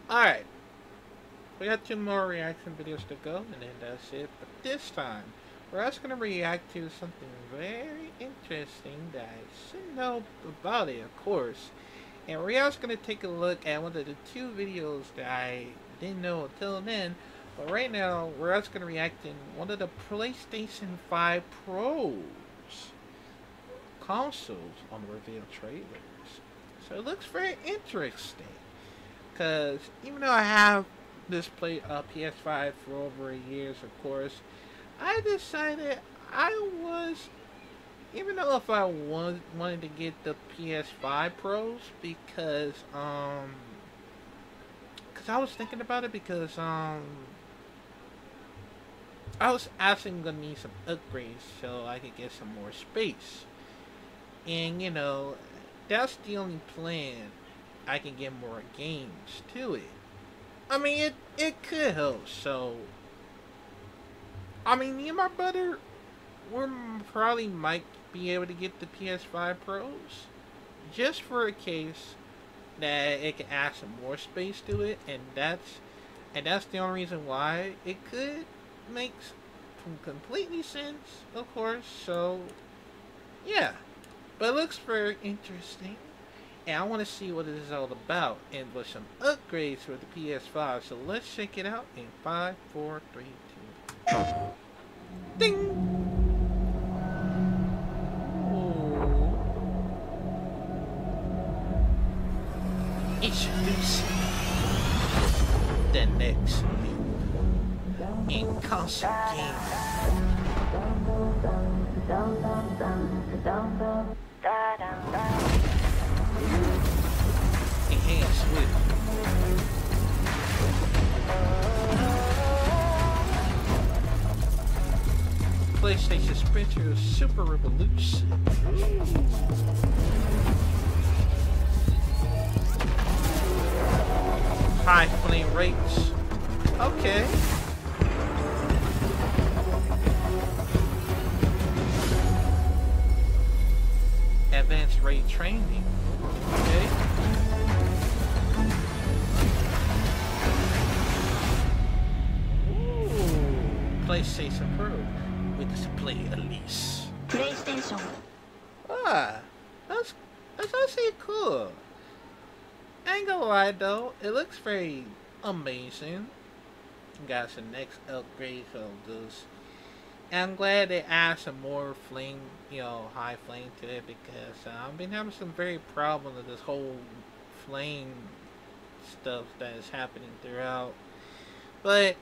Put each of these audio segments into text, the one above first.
Alright, we got 2 more reaction videos to go, and then that's it. But this time, we're also going to react to something very interesting that I should know about it, of course. And we're also going to take a look at one of the 2 videos that I didn't know until then. But right now, we're also going to react in one of the PlayStation 5 Pro's consoles on the reveal trailers. So it looks very interesting. Because even though I have this PS5 for over years, of course, I decided even though if I wanted to get the PS5 Pros, because I was thinking about it, because I was actually gonna need some upgrades so I could get some more space, and you know, that's the only plan. I can get more games to it. I mean, it could help. So, I mean, me and my brother, we probably might be able to get the PS5 Pros just for a case that it can add some more space to it, and that's the only reason why it could make completely sense, of course. So, yeah, but it looks very interesting. And I want to see what it is all about, and with some upgrades for the PS5. So let's check it out in 5, 4, 3, 2. Ding! Ooh. Introducing the next new in console game. Enhanced with PlayStation Sprinter Super Revolution. High flame rates. Okay. Advanced ray training. Okay. PlayStation Pro with display Elise. PlayStation. Ah, that's actually cool. I ain't gonna lie though, it looks very amazing. Got some next upgrades of this. And I'm glad they add some more flame, high flame to it, because I've been having some very problems with this whole flame stuff that is happening throughout. But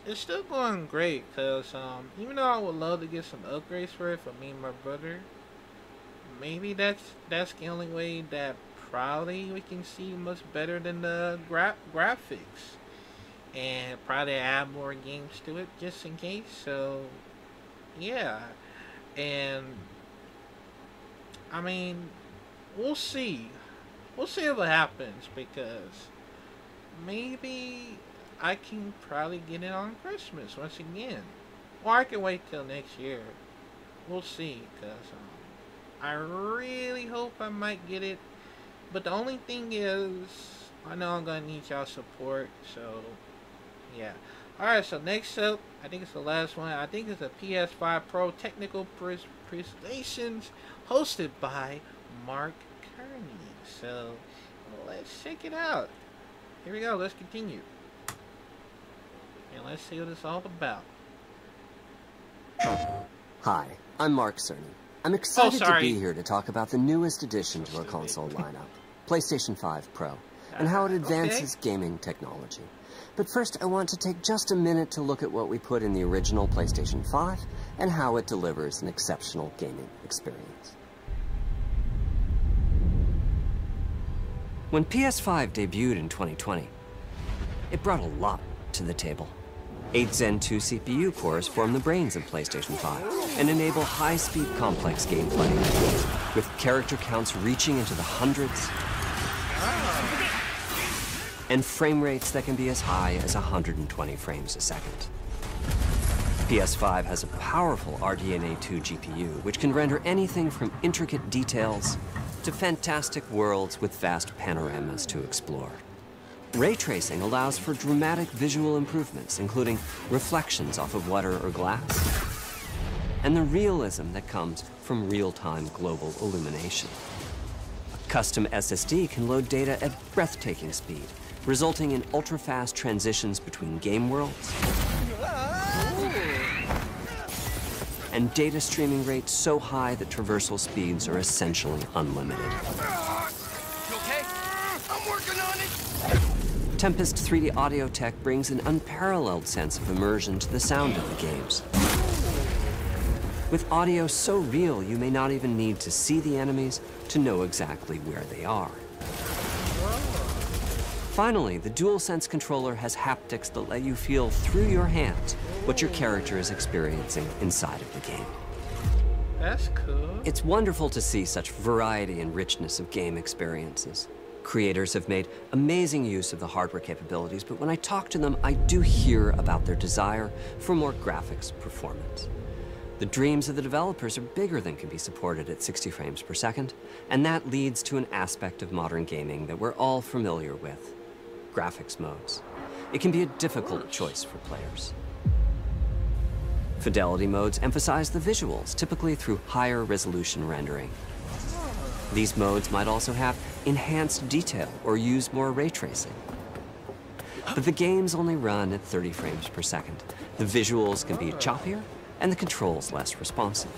it's still going great, because even though I would love to get some upgrades for it for me and my brother, maybe that's the only way that probably we can see much better than the graphics, and probably add more games to it just in case. So yeah, and I mean, we'll see if it happens, because maybe I can probably get it on Christmas once again, or I can wait till next year. We'll see, because I really hope I might get it. But the only thing is, I know I'm gonna need y'all support. So yeah. Alright, so next up, I think it's the last one. I think it's a PS5 Pro technical presentations hosted by Mark Kearney. So let's check it out. Here we go. Let's continue. And let's see what it's all about. Hi, I'm Mark Cerny. I'm excited to be here to talk about the newest addition to our console lineup, PlayStation 5 Pro, and how it advances gaming technology. But first, I want to take just a minute to look at what we put in the original PlayStation 5 and how it delivers an exceptional gaming experience. When PS5 debuted in 2020, it brought a lot to the table. 8 Zen 2 CPU cores form the brains of PlayStation 5 and enable high-speed complex gameplay, with character counts reaching into the hundreds and frame rates that can be as high as 120 frames a second. PS5 has a powerful RDNA 2 GPU, which can render anything from intricate details to fantastic worlds with vast panoramas to explore. Ray tracing allows for dramatic visual improvements, including reflections off of water or glass, and the realism that comes from real-time global illumination. A custom SSD can load data at breathtaking speed, resulting in ultra-fast transitions between game worlds and data streaming rates so high that traversal speeds are essentially unlimited. You okay? I'm working on it! Tempest 3D audio tech brings an unparalleled sense of immersion to the sound of the games. With audio so real, you may not even need to see the enemies to know exactly where they are. Finally, the DualSense controller has haptics that let you feel through your hands what your character is experiencing inside of the game. That's cool. It's wonderful to see such variety and richness of game experiences. Creators have made amazing use of the hardware capabilities, but when I talk to them, I do hear about their desire for more graphics performance. The dreams of the developers are bigger than can be supported at 60 frames per second, and that leads to an aspect of modern gaming that we're all familiar with: graphics modes. It can be a difficult choice for players. Fidelity modes emphasize the visuals, typically through higher resolution rendering. These modes might also have enhanced detail or use more ray tracing. But the games only run at 30 frames per second. The visuals can be choppier and the controls less responsive.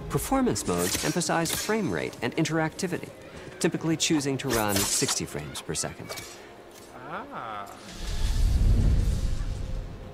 Performance modes emphasize frame rate and interactivity, typically choosing to run at 60 frames per second.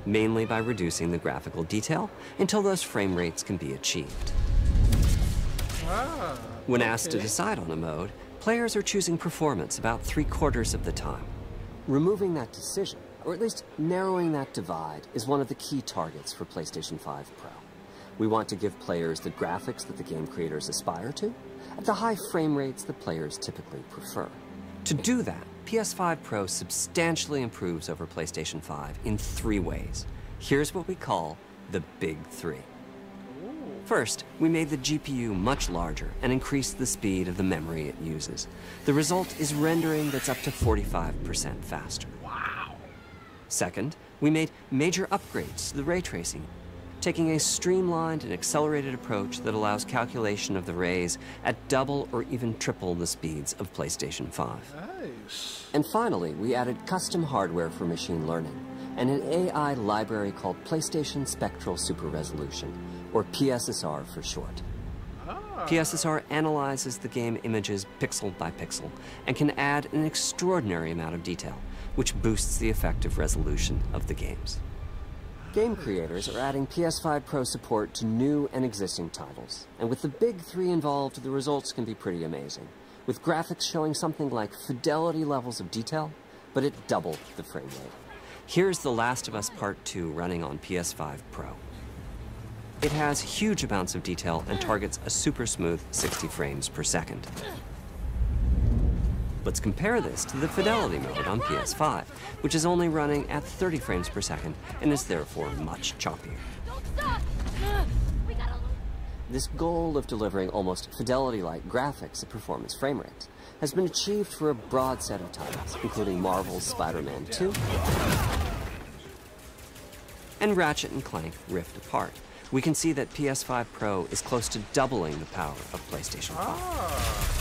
Mainly by reducing the graphical detail until those frame rates can be achieved. When asked to decide on a mode, players are choosing performance about 3/4 of the time. Removing that decision, or at least narrowing that divide, is one of the key targets for PlayStation 5 Pro. We want to give players the graphics that the game creators aspire to, at the high frame rates that players typically prefer. To do that, PS5 Pro substantially improves over PlayStation 5 in 3 ways. Here's what we call the Big 3. First, we made the GPU much larger and increased the speed of the memory it uses. The result is rendering that's up to 45% faster. Wow. Second, we made major upgrades to the ray tracing, taking a streamlined and accelerated approach that allows calculation of the rays at double or even triple the speeds of PlayStation 5. Nice. And finally, we added custom hardware for machine learning and an AI library called PlayStation Spectral Super Resolution, or PSSR for short. PSSR analyzes the game images pixel by pixel and can add an extraordinary amount of detail, which boosts the effective resolution of the games. Game creators are adding PS5 Pro support to new and existing titles, and with the Big 3 involved, the results can be pretty amazing, with graphics showing something like fidelity levels of detail, but at double the frame rate. Here's The Last of Us Part 2 running on PS5 Pro. It has huge amounts of detail and targets a super smooth 60 frames per second. Let's compare this to the Fidelity mode on PS5, which is only running at 30 frames per second and is therefore much choppier. This goal of delivering almost Fidelity-like graphics at performance frame rates has been achieved for a broad set of titles, including Marvel's Spider-Man 2 and Ratchet & Clank Rift Apart. We can see that PS5 Pro is close to doubling the power of PlayStation 5.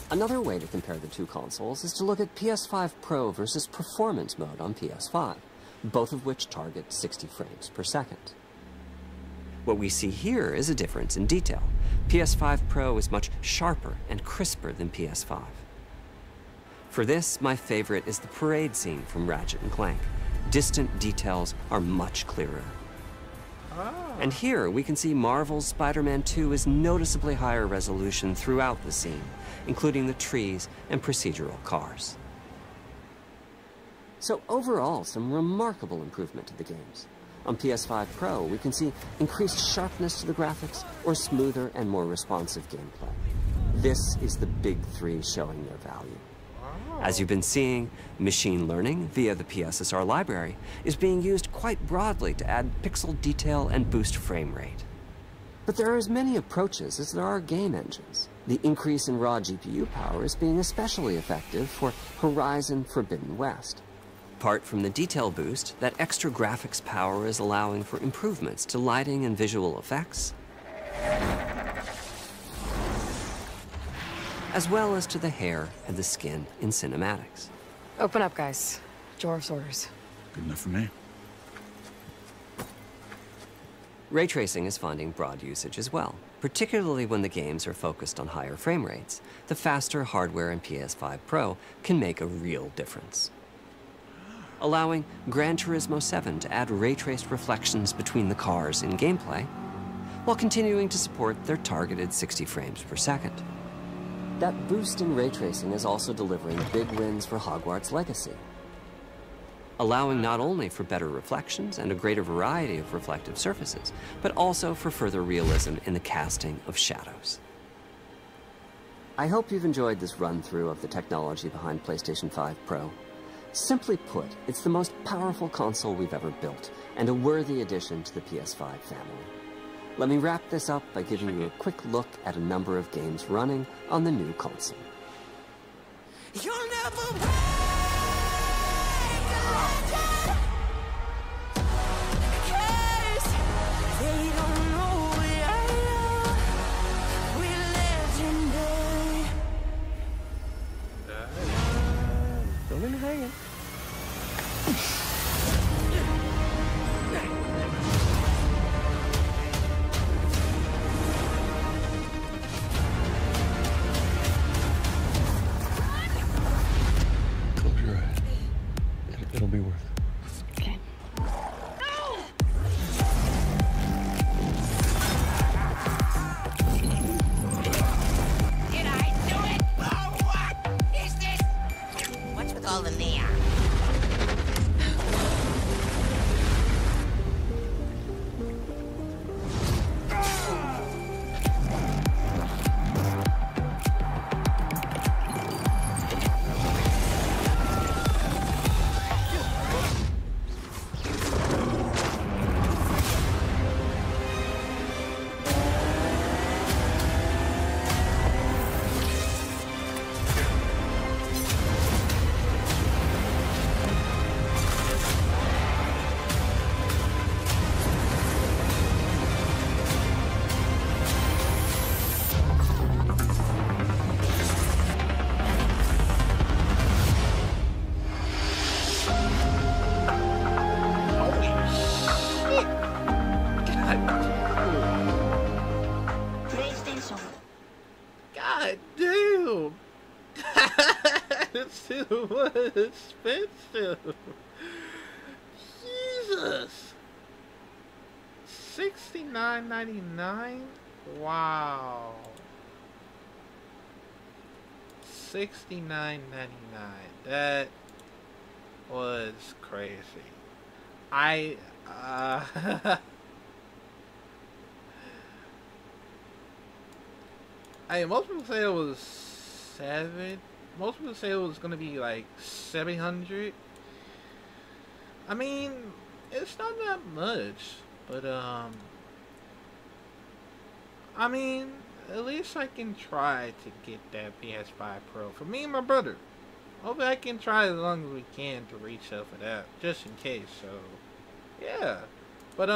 Another way to compare the two consoles is to look at PS5 Pro versus Performance mode on PS5, both of which target 60 frames per second. What we see here is a difference in detail. PS5 Pro is much sharper and crisper than PS5. For this, my favorite is the parade scene from Ratchet & Clank. Distant details are much clearer. And here we can see Marvel's Spider-Man 2 is noticeably higher resolution throughout the scene, including the trees and procedural cars. So overall, some remarkable improvement to the games. On PS5 Pro, we can see increased sharpness to the graphics or smoother and more responsive gameplay. This is the Big 3 showing their value. As you've been seeing, machine learning via the PSSR library is being used quite broadly to add pixel detail and boost frame rate. But there are as many approaches as there are game engines. The increase in raw GPU power is being especially effective for Horizon Forbidden West. Apart from the detail boost, that extra graphics power is allowing for improvements to lighting and visual effects, as well as to the hair and the skin in cinematics. Open up, guys. Jorv's orders. Good enough for me. Ray tracing is finding broad usage as well, particularly when the games are focused on higher frame rates. The faster hardware in PS5 Pro can make a real difference, allowing Gran Turismo 7 to add ray-traced reflections between the cars in gameplay, while continuing to support their targeted 60 frames per second. That boost in ray tracing is also delivering big wins for Hogwarts Legacy, allowing not only for better reflections and a greater variety of reflective surfaces, but also for further realism in the casting of shadows. I hope you've enjoyed this run-through of the technology behind PlayStation 5 Pro. Simply put, it's the most powerful console we've ever built, and a worthy addition to the PS5 family. Let me wrap this up by giving you a quick look at a number of games running on the new console. You'll never Don't let me hang it. Close your eyes. It'll be worth it. Okay. Did I do it? Oh, what is this? What's with all the neon? God damn! This shit was expensive. Jesus. $69.99? Wow. $69.99. That was crazy. Most people say it was 7. Most people say it was gonna be like 700. I mean, it's not that much, but I mean, at least I can try to get that PS5 Pro for me and my brother. Hopefully, I can try as long as we can to reach out for that, just in case. So, yeah, but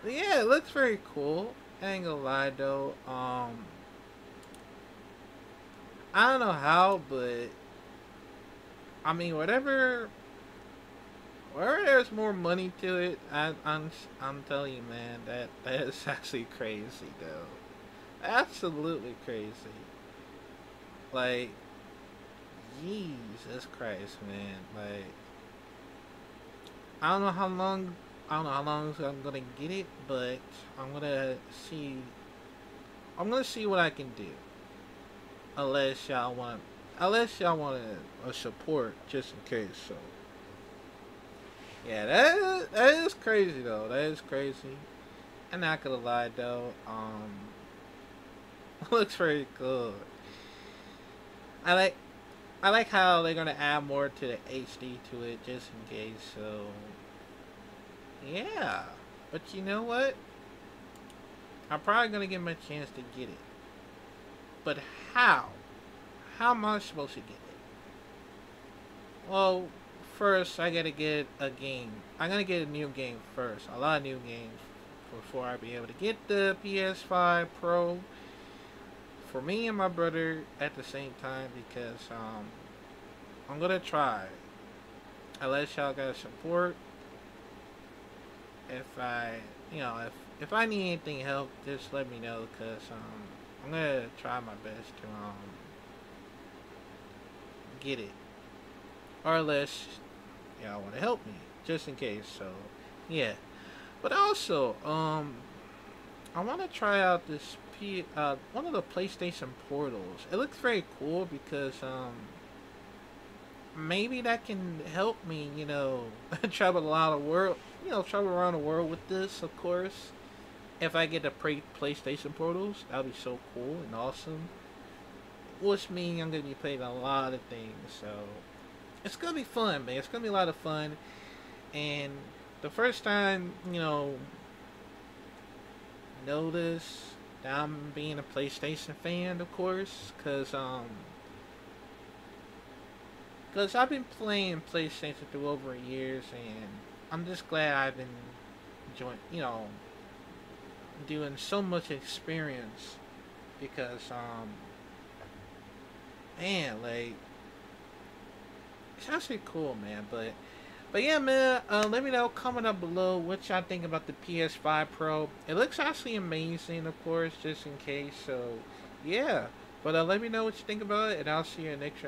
yeah, it looks very cool. I ain't gonna lie though, I don't know how, but I mean, wherever there's more money to it, I'm telling you, man, that is actually crazy though, absolutely crazy. Like, Jesus Christ, man, like, I don't know how long I'm gonna get it, but I'm gonna see what I can do. Unless y'all want a support, just in case. So yeah, that is crazy though. That is crazy. I'm not gonna lie though. Looks very cool. I like how they're gonna add more to the HD to it, just in case. So yeah, but you know what? I'm probably gonna get my chance to get it. But how? How am I supposed to get it? Well, first I gotta get a game. I'm gonna get a new game first. A lot of new games before I be able to get the PS5 Pro for me and my brother at the same time, because I'm gonna try. Unless y'all gotta support. If I if I need anything help, just let me know, cause I'm gonna try my best to get it. Or unless y'all want to help me, just in case. So yeah. But also, I want to try out this one of the PlayStation portals. It looks very cool because maybe that can help me, travel travel around the world with this, of course. If I get the PlayStation portals, that would be so cool and awesome. Which means I'm gonna be playing a lot of things, so it's gonna be fun, man. It's gonna be a lot of fun. And the first time, notice that I'm being a PlayStation fan, of course, cause I've been playing PlayStation through over years, and I'm just glad I've been doing so much experience, because man, like, it's actually cool, man. But yeah, man, let me know, comment down below what y'all think about the PS5 Pro. It looks actually amazing, of course, just in case. So yeah, but let me know what you think about it, and I'll see you in the next